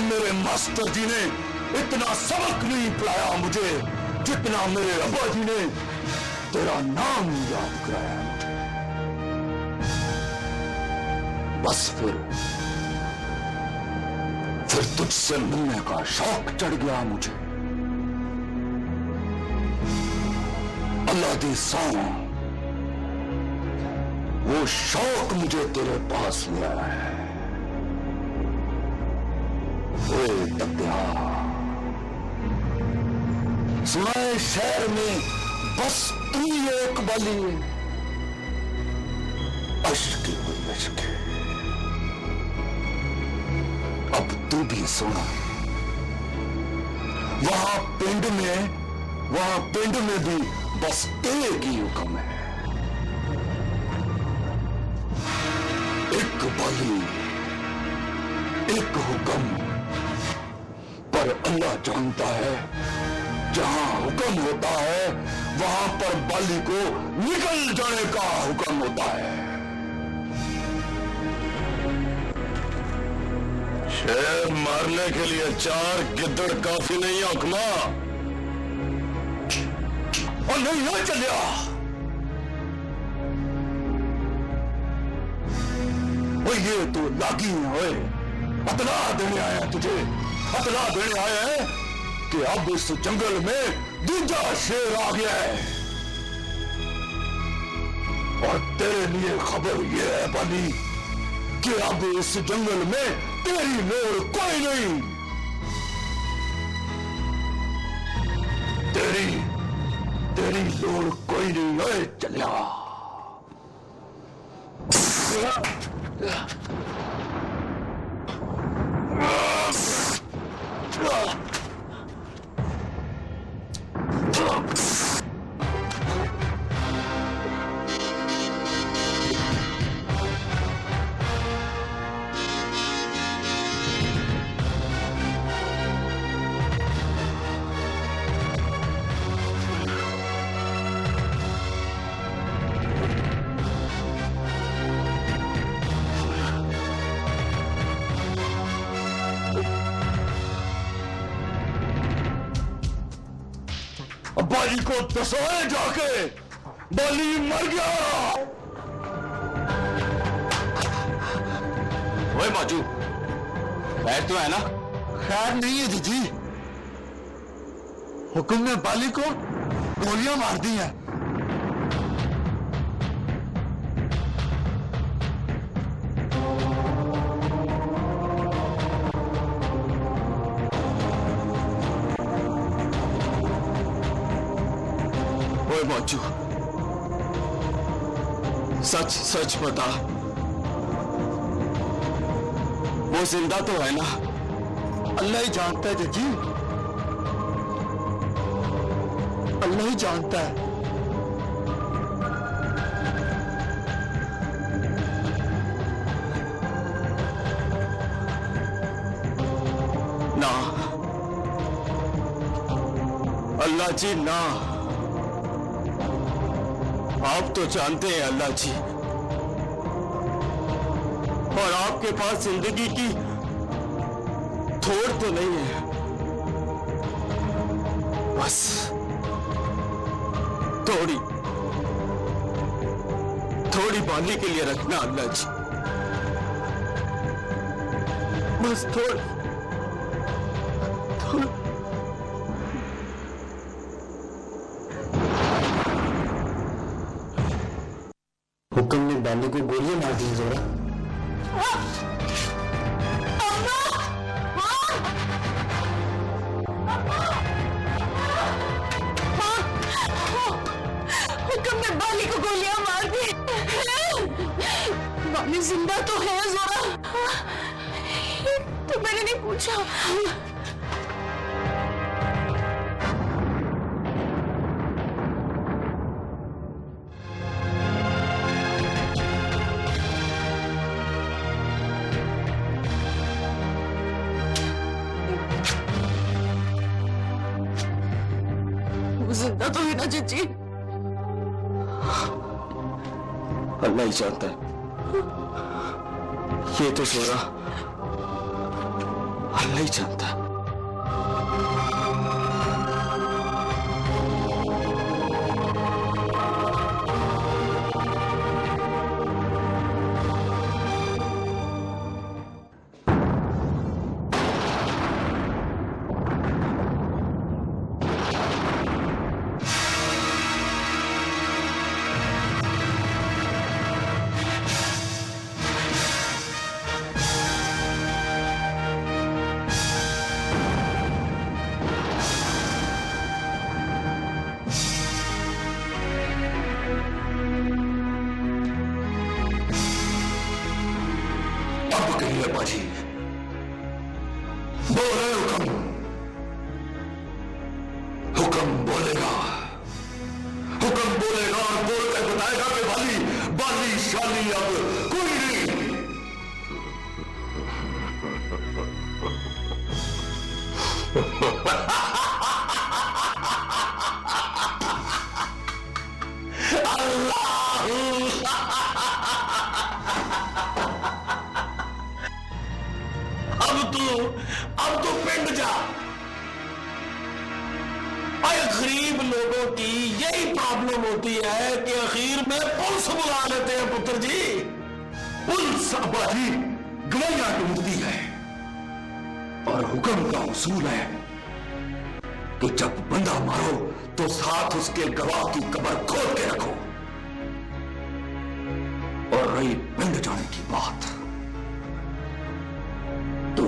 मेरे मास्टर जी ने इतना सबक नहीं पढ़ाया मुझे जितना मेरे अब्बा जी ने तेरा नाम याद कराया मुझे। बस फिर तुझसे मिलने का शौक चढ़ गया मुझे। अल्लाह दी सौ वो शौक मुझे तेरे पास ले आया है। ओए तत्या, सुना है शहर में बस तू ही एक बाली है। अश्क हुई अश्क, अब तू भी सुना। वहां पिंड में भी बस एक ही हुक्म है, एक बाली एक हुक्म। पर अल्लाह जानता है जहां हुक्म होता है वहां पर बाली को निकल जाने का हुक्म होता है। शेर मारने के लिए 4 गिद्दड़ काफी नहीं है हुक्मा। और नहीं ना चलिया, ये तो लागी है। ओए बतला देने आया तुझे, बतला देने आया है कि अब इस जंगल में दूजा शेर आ गया है। और तेरे लिए खबर यह है बाली कि अब इस जंगल में तेरी लोड़ कोई नहीं। तेरी लोड़ कोई नहीं। ओए चलिया। बाली को दसाए जाके, बाली मर गया। ओए बाजू, खैर तो है ना? खैर नहीं है जीजी। हुक्म ने बाली को गोलियां मार दी हैं। बाजू, सच सच बता, वो जिंदा तो है ना? अल्लाह ही जानता है जजी, अल्लाह ही जानता है। ना अल्लाह जी ना, आप तो जानते हैं अल्लाह जी, और आपके पास जिंदगी की थोड़ तो नहीं है। बस थोड़ी बाली के लिए रखना अल्लाह जी, बस थोड़ी। हुक्म ने बाली को गोलियां मार दी जोरा। हुक्म ने बाली को गोलियां मार दी। बाली जिंदा तो है जोरा, तो मैंने नहीं पूछा। जिंदा तो है ना जीजी? अल्लाह ही जानता है। ये तो जोरा अल्लाह ही जानता है। बाजी बोले हुक्म, हुक्म बोलेगा, हुक्म बोलेगा और बोल कर बताएगा कि बाली बाली शाली अब कोई नहीं। अब तो पिंड जा। अरे गरीब लोगों की यही प्रॉब्लम होती है कि आखिर में पुलिस बुला लेते हैं पुत्र जी। पुलिस अबाजी गवाहियां ढूंढती है और हुक्म का उसूल है कि जब बंदा मारो तो साथ उसके गवाह की कब्र खोद के रखो। और रही पिंड जाने की बात, तो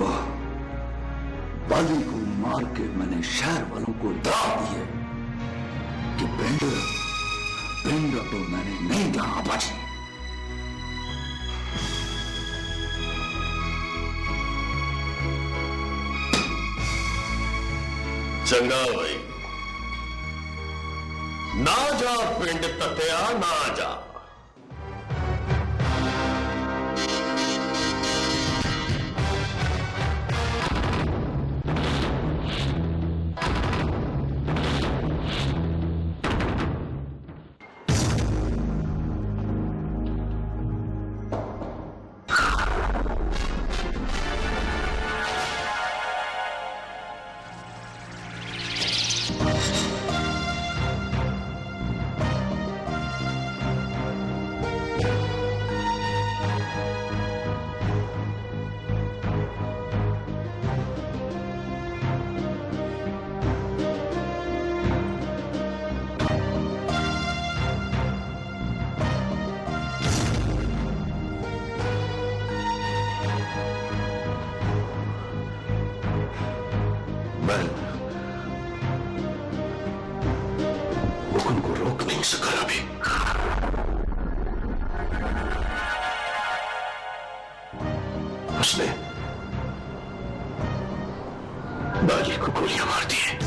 बाली को मार के मैंने शहर वालों को डरा दिए कि पिंड तो मैंने नहीं जाना बाजी। चंगा भाई, ना जा पिंड तत्या, ना जा। हुक्म को रोक नहीं सका अभी। उसने बाली को गोलियां मार दी है।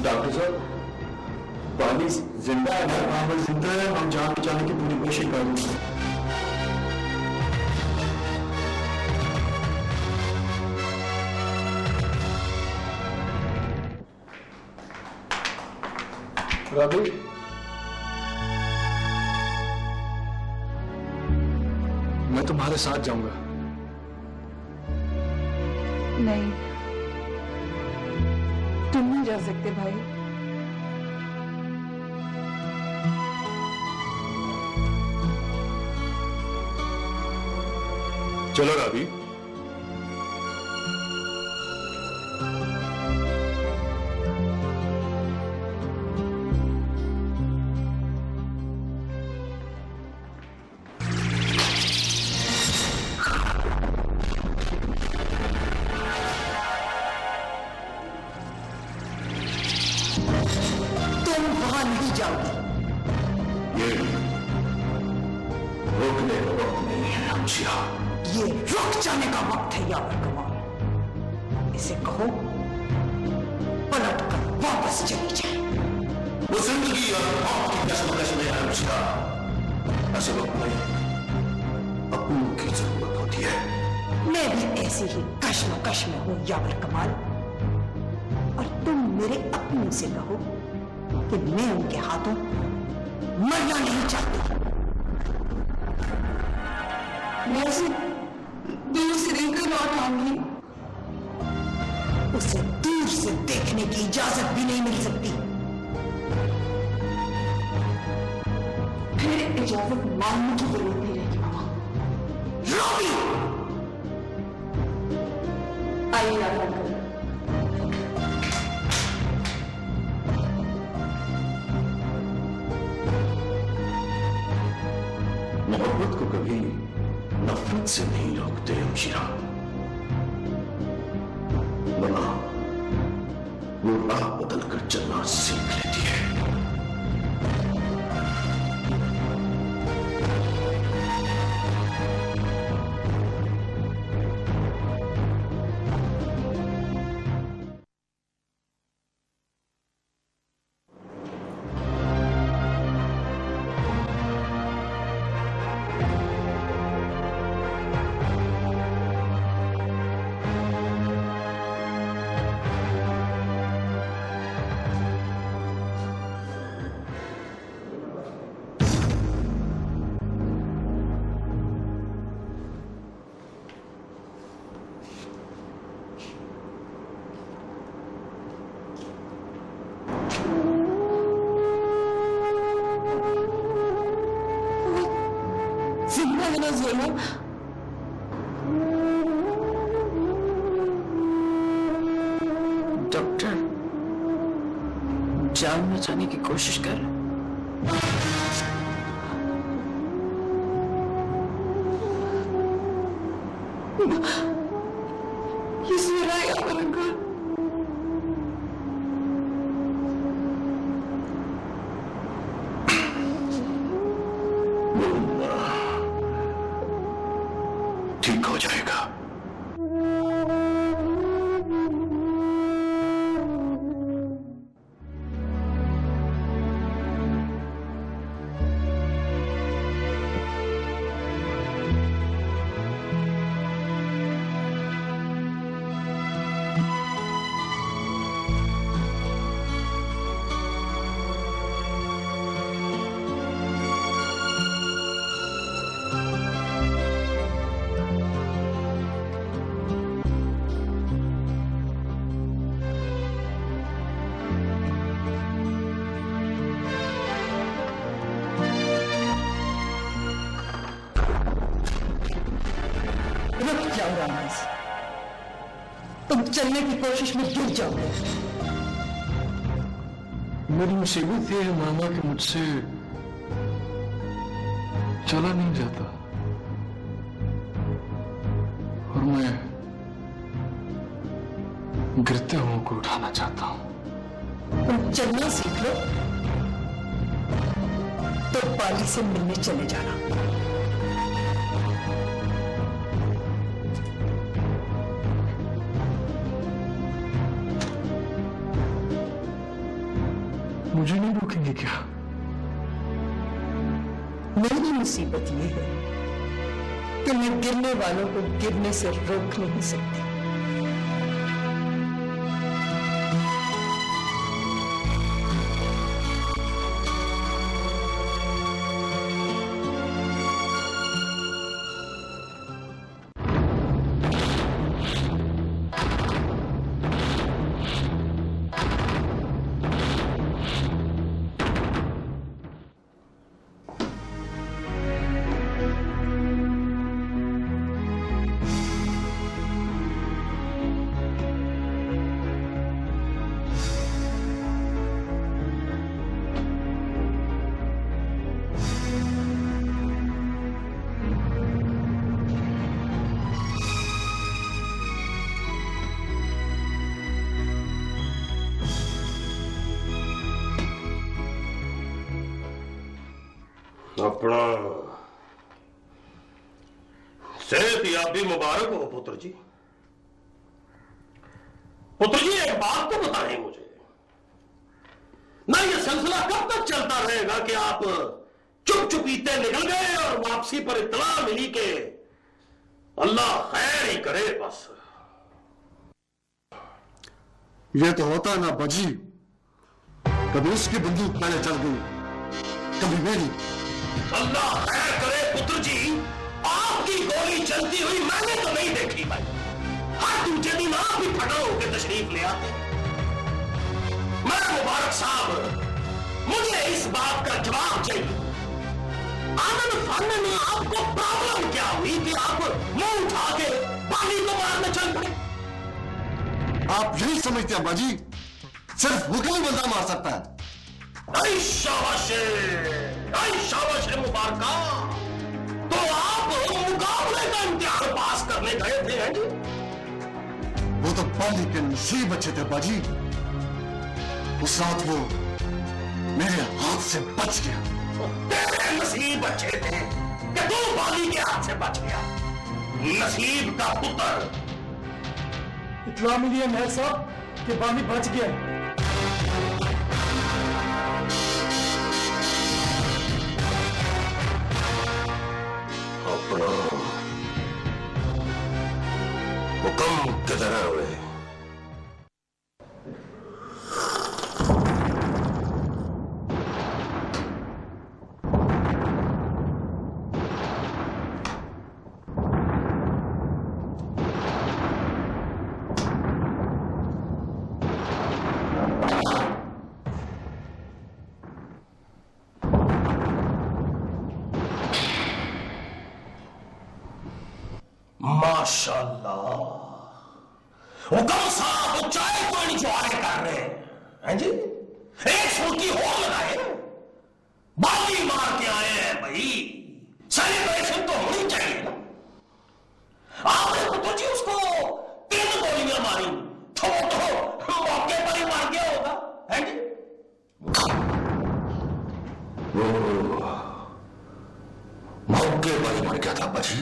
डॉक्टर साहब, बाली जिंदा है, मामला जिंदा है। हम जान बचाने की पूरी कोशिश कर रहे हैं। रवि, मैं तुम्हारे साथ जाऊंगा। नहीं, तुम नहीं जा सकते भाई। चलो रावी। ये रोकने का वक्त नहीं है। हमशिया। ये रुक जाने का वक्त है यावर कमाल। इसे कहो पलट कर वापस चली जाए। वो जिंदगी और मौत की कश्मकश में है हमशिया। ऐसे वक्त में अपनों की जरूरत होती है। मैं भी ऐसी ही कश्मकश में हूं यावर कमाल, और तुम मेरे अपनों से कहो कि मैं उनके हाथों मरना नहीं चाहती। मैं उसे दूर से देखकर लौट आऊंगी। उसे दूर से देखने की इजाजत भी नहीं मिल सकती। फिर इजाजत मांगने की जरूरत नहीं रहेगी मामा। रोबी, आइए याद अंकल। मोहब्बत को कभी नफरत से नहीं रोकते हमशिरा, वरना वो राह बदल कर चलना सीख लेती है। जिंदा है ना जोलो? डॉक्टर जान बचाने की कोशिश कर। ये सुन रहा है यावर अंकल? ठीक हो जाएगा। रुक जाओ रामदास, तुम चलने की कोशिश में गिर जाओगे। मेरी मुसीबत ये है मामा कि मुझसे चला नहीं जाता, और मैं गिरते हुए को उठाना चाहता हूं। तुम चलना सीख लो तो बाली से मिलने चले जाना। मुझे नहीं रोकेंगे क्या? मेरी मुसीबत यह है कि मैं गिरने वालों को गिरने से रोक नहीं सकती। अपना सेहत याबी मुबारक हो पुत्र जी। पुत्र जी एक बात तो बताएं मुझे, ना ये सिलसिला कब तक चलता रहेगा कि आप चुप चुपीते निकल गए और वापसी पर इत्तला मिली कि अल्लाह खैर ही करे बस। ये तो होता ना बाजी, कभी उसकी बंदूक पहले चल गई, कभी मेरी। अल्लाह खैर करे पुत्र जी, आपकी गोली चलती हुई मैंने तो नहीं देखी भाई। हर दूसरे दिन आप भी फटा होकर तशरीफ ले आते। मैं मुबारक साहब, मुझे इस बात का जवाब चाहिए। आनंद फानन में आपको प्रॉब्लम क्या हुई कि आप मुंह उठा के पानी को मारने चल पड़े? आप यही समझते हैं बाजी, सिर्फ मुकम्मल बंदा मार सकता है। आई शाबाश, आई शाबाश मुबारका। तो आप मुकाबले का इम्तिहान पास करने गए थे हैं जी? वो तो बाली के नसीब अच्छे थे बाजी, उस रात वो मेरे हाथ से बच गया। तेरे नसीब अच्छे थे कि तू बाली के हाथ से बच गया। नसीब का पुत्र। इतला मिली है मेहर साहब कि बाली बच गया। अपना हुक्म किधर है हुए? माशाल्लाह, हुक्म साहब चाय तो इंजॉय कर रहे हैं जी। एक सुर्खी हो लगाए, बाली मार के आए हैं भाई। सेलिब्रेशन तो होनी चाहिए ना। आपने पुत्र जी उसको 3 गोलियां मारी, तो मौके पर ही मार गया होगा, है जी? मौके पर ही मर गया था बाजी।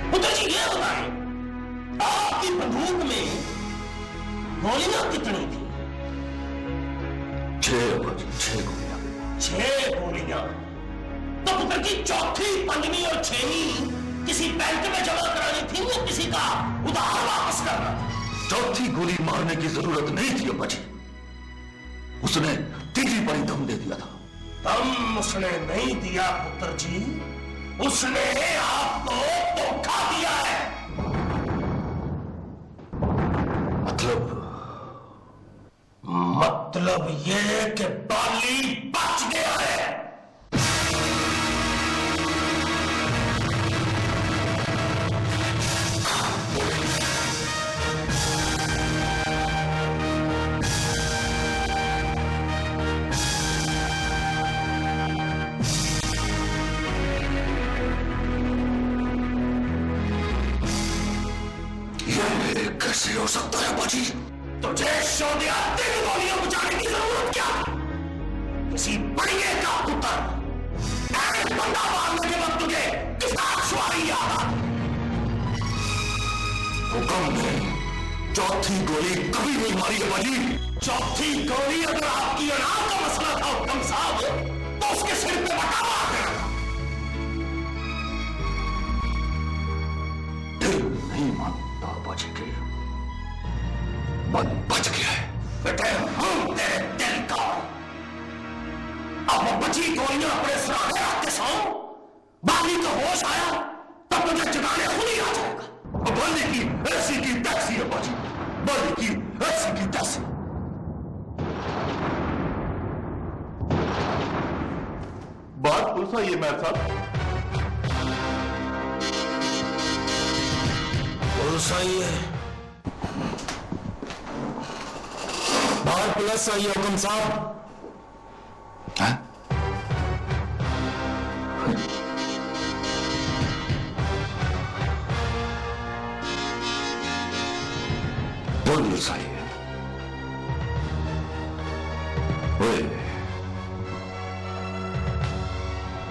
पुत्र जी ये बताएं, आपकी बंदूक में गोलियां कितनी थी? 6 बाजी, 6 गोलियां। 6 गोलियां। तो पुत्र जी चौथी, 5वीं और 6वीं किसी बैंक में जमा करानी थी या किसी का उधार वापस करना था? चौथी गोली मारने की जरूरत नहीं थी बाजी, उसने 3वीं पर ही दम दे दिया था। दम उसने नहीं दिया पुत्र जी, उसने आपको धोखा दिया है। मतलब ये कि बाली बच गया है। कैसे हो सकता है बाजी? तुझे शोधिया 3 गोलियां बचाने की जरूरत क्या? किसी बढ़िया का पुत्र एक बंदा मारने के वक्त तुझे किसका सवारी याद आती? हुक्म ने चौथी गोली कभी नहीं मारी है बाजी। चौथी गोली अगर आपकी अनार का मसला था हुक्म साहब, तो उसके सिर पे बटा मार देना था। दिल नहीं मानता बाजी के, मन बच गया है। बेटे हम तेरे दिल का, अब वो बची गोलियां अपने सराहने रखते सो, बाली को होश आया तब मुझे जगाने खुद ही आ जाएगा। बाली की ऐसी की टैक्सी है बाजी, बाली की ऐसी की टैक्सी। बात पुलिस आई है मेहर साहब। पुलिस आई है? बाहर पुलिस आई है हुक्म साहब। हैं? पुलिस आई है?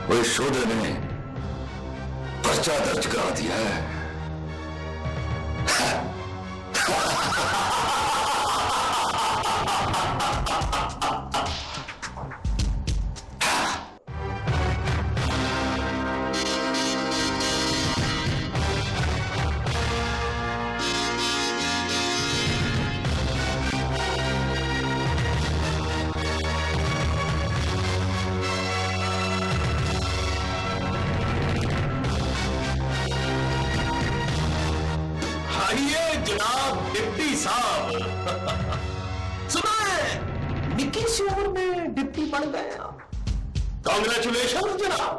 ओए शोधे ने पर्चा दर्ज करा दिया है। आइए जनाब डिप्टी साहब। सुना है निक्की सी उम्र में डिप्टी बन गए आप। कांग्रेचुलेशन जनाब।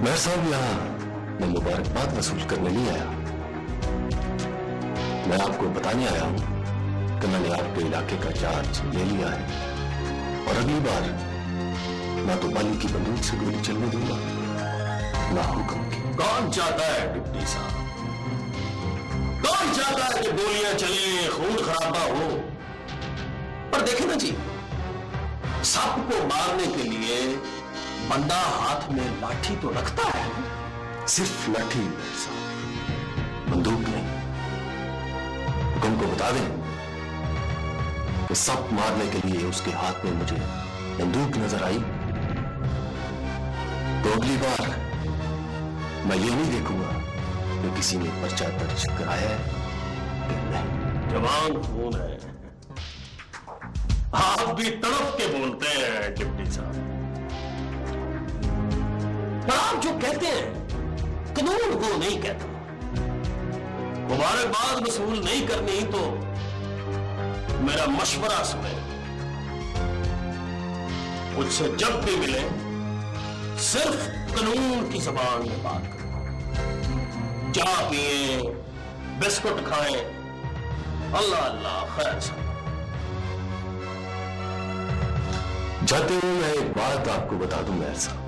मैं साहब यहां मैं मुबारकबाद वसूल करने नहीं आया। मैं आपको बताने आया हूं कि मैंने आपके इलाके का चार्ज ले लिया है और अगली बार ना तो बाली की बंदूक से गोली चलने दूंगा ना हुक्म की। कौन चाहता है डिप्टी साहब, कौन चाहता है कि गोलियां चले, खून खराबा हो। पर देखे ना जी, सांप को मारने के लिए बंदा हाथ में लाठी तो रखता है। सिर्फ लाठी नहीं साहब, बंदूक नहीं। हुक्म को बता दें कि सांप मारने के लिए उसके हाथ में मुझे बंदूक नजर आई तो अगली बार मैं ये नहीं देखूंगा कि किसी ने पर्चा दर्ज कराया है कि नहीं। जवान खून है, आप भी तड़प के बोलते हैं डिप्टी साहब। पर आप जो कहते हैं कानून वो नहीं कहता। मुबारकबाद वसूल नहीं करनी तो मेरा मशवरा सुने। मुझसे जब भी मिले सिर्फ कानून की जबान में बात करें। चाय पिए, बिस्कुट खाएं, अल्लाह अल्लाह खैर सब। जाते हुए मैं एक बात आपको बता दूं मेहर साहब,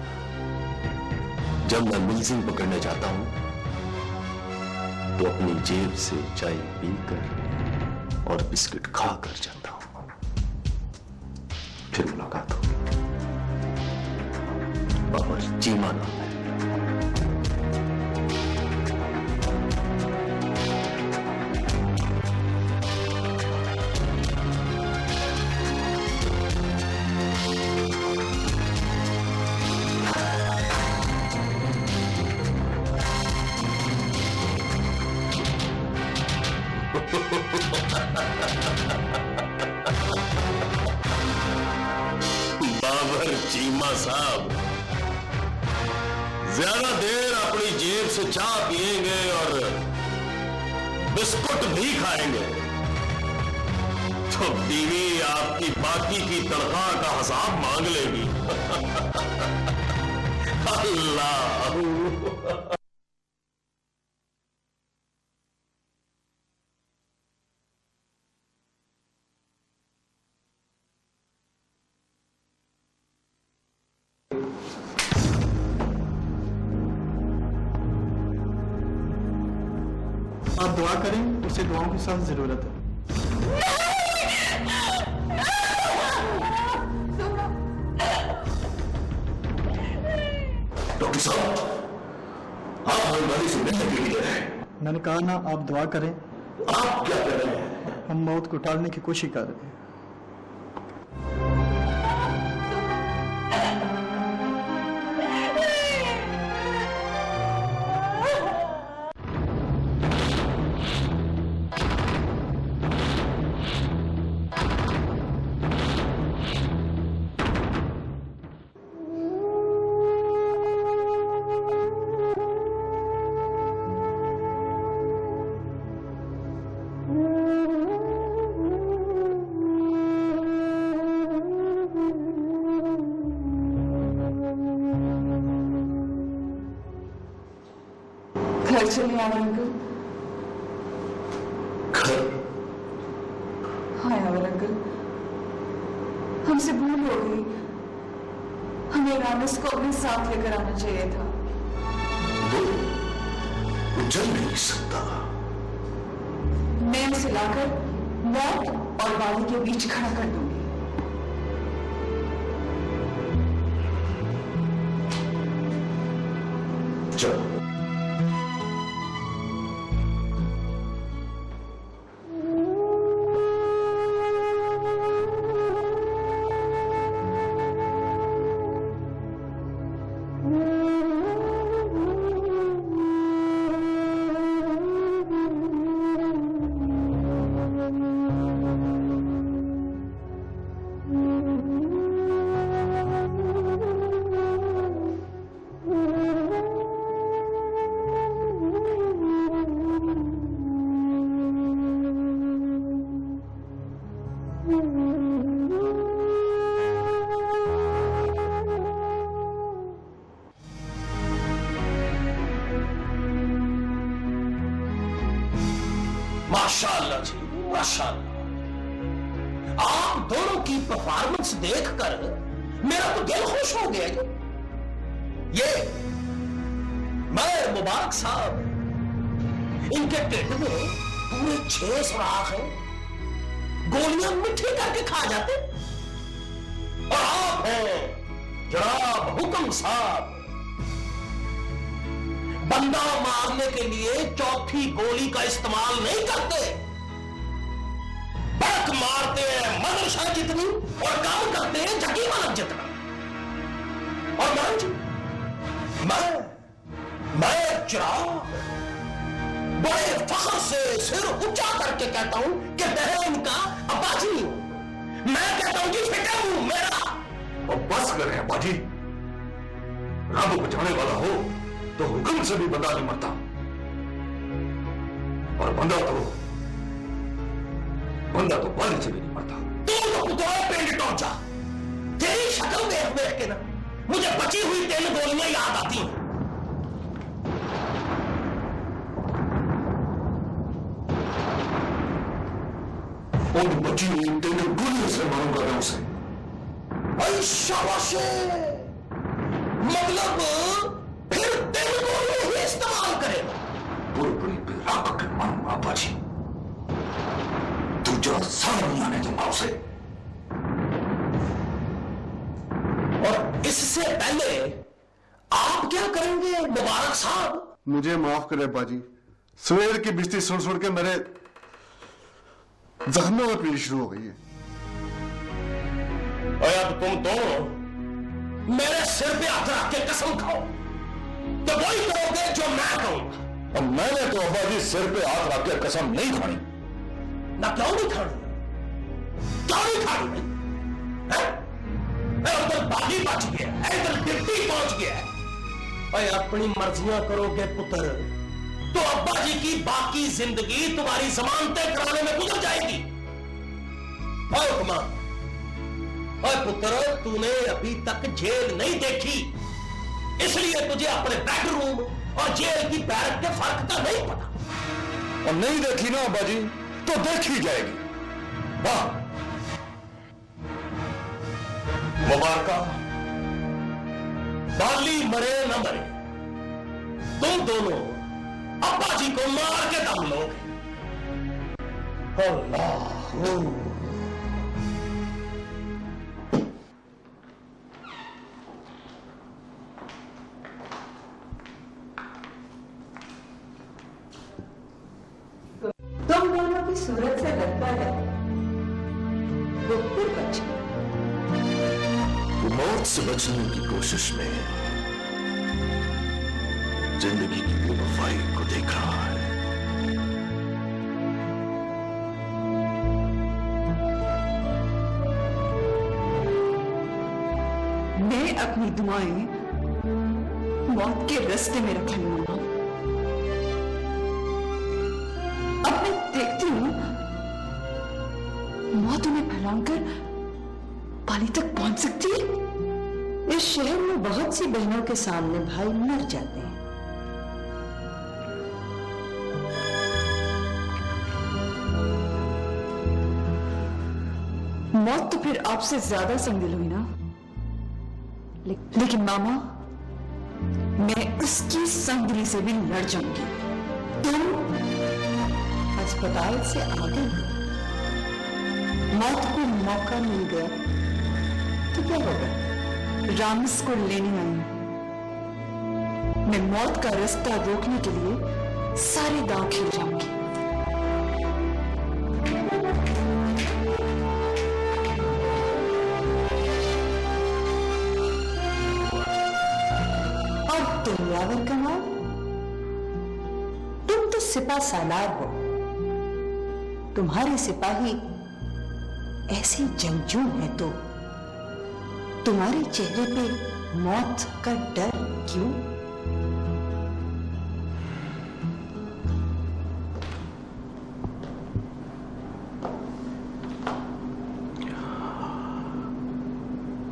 जब मैं मुलजिम पकड़ने जाता हूं तो अपनी जेब से चाय पीकर और बिस्किट खाकर जाता हूं। फिर मुलाकात होगी। बाबर चीमा नाम है। बाबर चीमा साहब, ज्यादा देर अपनी जेब से चाय पिएंगे और बिस्कुट भी खाएंगे तो बीवी आपकी बाकी की तनख्वाह का हिसाब मांग लेगी। अल्लाह। आप दुआ करें, उसे दुआओं की सख्त जरूरत है। डॉक्टर साहब, आप हमारी से मिलने के लिए हैं। मैंने कहा ना, आप दुआ करें। आप क्या कर रहे हैं? हम मौत को टालने की कोशिश कर रहे हैं। घर चले आवर अंकल। घर? हाँ आवर अंकल, हमसे भूल हो गई। हमें रानस को अपने साथ लेकर आना चाहिए था। वो चल नहीं सकता। मैं उसे लाकर मौत और बाली के बीच खड़ा कर दूंगी। चलो। माशाअल्लाह जी, माशाअल्लाह। आप दोनों की परफॉर्मेंस देखकर मेरा तो दिल खुश हो गया जी। ये मैं मुबारक साहब, इनके ढिड में पूरे 6 सुराख हैं, गोलियां मिट्टी करके खा जाते। और आप हैं जनाब हुक्म साहब, बंदा मारने के लिए चौथी गोली का इस्तेमाल नहीं करते, बड़क मारते हैं मदरसा जितनी और काम करते हैं जगी मानव जितना। और मैं चिराग बड़े फख्र से सिर ऊंचा करके कहता हूं कि मैं इनका अब्बाजी हूं। मैं कहता हूं कि फिक्र हूं मेरा। और बस करें अब्बाजी, रब बचाने वाला हो तो हुक्म से भी बंदा नहीं मरता, और बंदा तो बाली से भी नहीं मरता। तू तो पुतला पेंट टोचा, तेरी शक्ल देख देख के ना मुझे बची हुई 3 गोलियां याद आती हैं। उन बची हुई 3 गोलियों से मारूंगा मैं उसे। शाबाश, मतलब फिर 3 गोलियां ही इस्तेमाल करेगा। पूरी राख के मारूंगा अब्बाजी, तू जरा सामने नहीं आने दूंगा उसे। और इससे पहले आप क्या करेंगे मुबारक साहब? मुझे माफ करे बाजी, सवेर की बिस्ती सुन सुन के मेरे जख्मों में पीड़ शुरू हो गई है। और अब तुम दोनों मेरे सिर पे हाथ रख के कसम खाओ तो वही करोगे जो मैं कहूंगा। और मैंने तो अब्बाजी सिर पे हाथ रख के कसम नहीं खानी। ना क्यों नहीं खानी? क्यों नहीं खानी भाई? उधर बागी बच गया, इधर डिप्टी पहुंच गया। भाई अपनी मर्जियां करोगे पुत्र तो अब्बा जी की बाकी जिंदगी तुम्हारी जमानतें कराने में गुजर जाएगी। और कुमार, और पुत्र तूने अभी तक जेल नहीं देखी, इसलिए तुझे अपने बेडरूम और जेल की बैरक के फर्क का नहीं पता। और नहीं देखी ना अब्बाजी तो देखी जाएगी। वाह मुबारका, बाली मरे न मरे, तुम दोनों अब्बा जी को मार के दम लोगे। अल्लाह तुम दोनों की सूरत से लगता है वो फिर बच गए। वो मौत से बचने की कोशिश में जिंदगी की बेवफाई को देख रहा है। मैं अपनी दुआएं मौत के रास्ते में रख लूंगा। अब मैं देखती हूं मौत उन्हें फैलाकर पाली तक पहुंच सकती है। इस शहर में बहुत सी बहनों के सामने भाई मर जाते हैं। मौत तो फिर आपसे ज्यादा संगिल हुई ना। लेकिन मामा, मैं उसकी संगली से भी लड़ जाऊंगी। तुम अस्पताल से आ गए, मौत को मौका मिल गया तो क्या होगा? रामिस को लेने आई, मैं मौत का रास्ता रोकने के लिए सारे दांव खेल जाऊंगी। और तुम यावर कमाल, तुम तो सिपा सालार हो। तुम्हारे सिपाही ऐसे जंगजू हैं तो तुम्हारे चेहरे पे मौत का डर क्यों?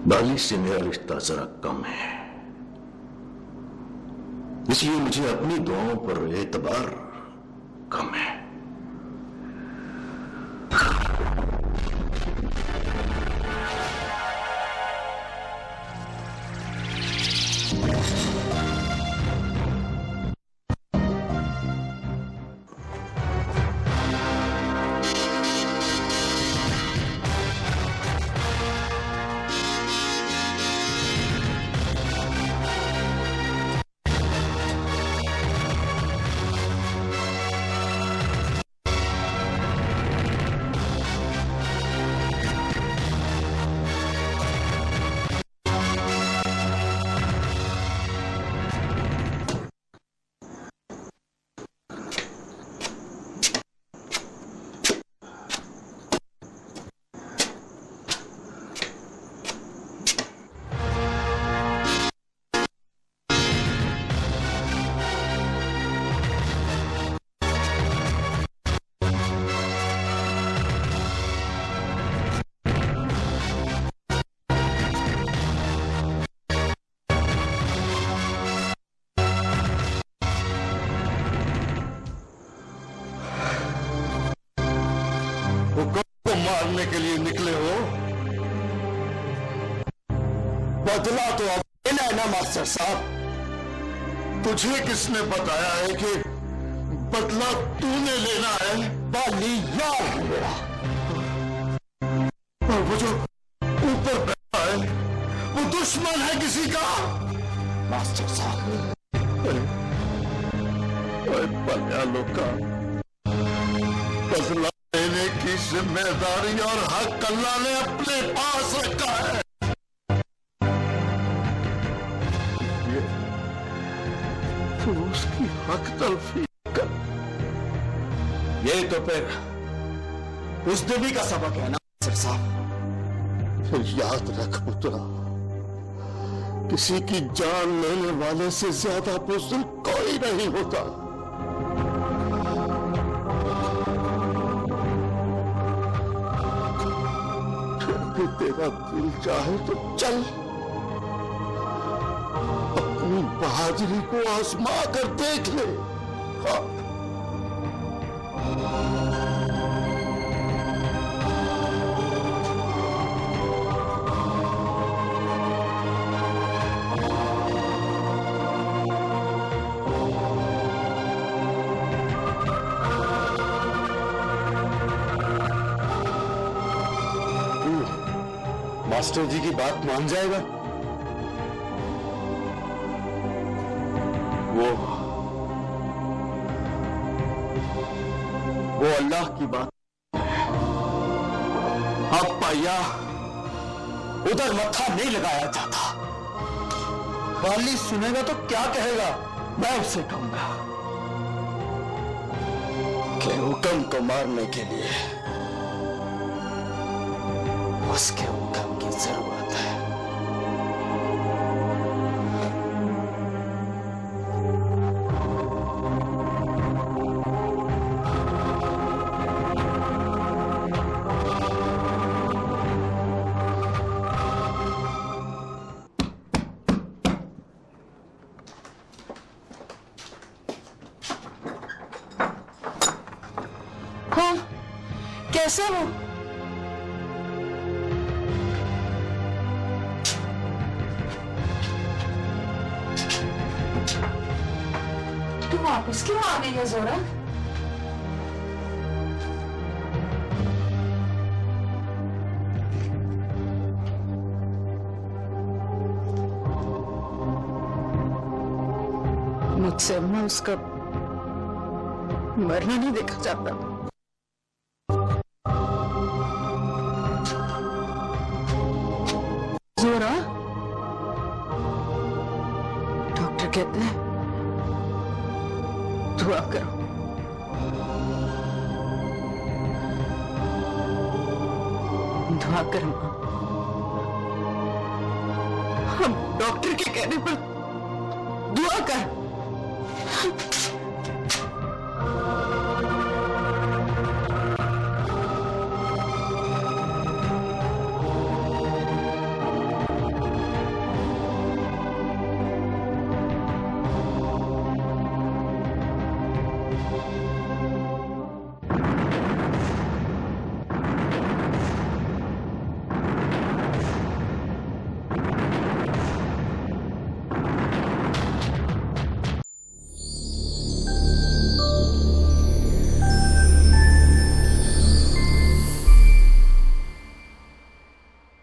बाली से मेरा रिश्ता जरा कम है, इसलिए मुझे अपनी दुआओं पर एतबार कम है। मारने के लिए निकले हो, बदला तो अब लेना है ना मास्टर साहब। तुझे किसने बताया है कि बदला तूने लेना है? बाली यार है मेरा, और वो जो ऊपर बैठा है वो दुश्मन है किसी का। मास्टर साहब, बलिया लोग का बदला लेने की जिम्मेदारी और हक अल्लाह ने अपने पास रखा है। ये तो उसकी हक तलफी कर। ये तो फिर उस देवी का सबक है ना सर साहब। फिर याद रख पुत्रा, किसी की जान लेने वाले से ज्यादा बुज़दिल कोई नहीं होता। तेरा दिल चाहे तो चल, अपनी बहादुरी को आजमा कर देख ले। हाँ। मास्टर जी की बात मान जाएगा? वो अल्लाह की बात। अब पाया उधर मत्था नहीं लगाया जाता। बाली सुनेगा तो क्या कहेगा? मैं उससे कहूंगा कि हुक्म को मारने के लिए उसके हुक्म की जरूरत है। हाँ, कैसे हो? तू वापस क्यों आ गई है जोरा? मुझसे अम्मा उसका मरना नहीं देखा जाता। जोरा, डॉक्टर कहते हैं दुआ करो। दुआ कर मां, हम डॉक्टर के कहने पर दुआ कर।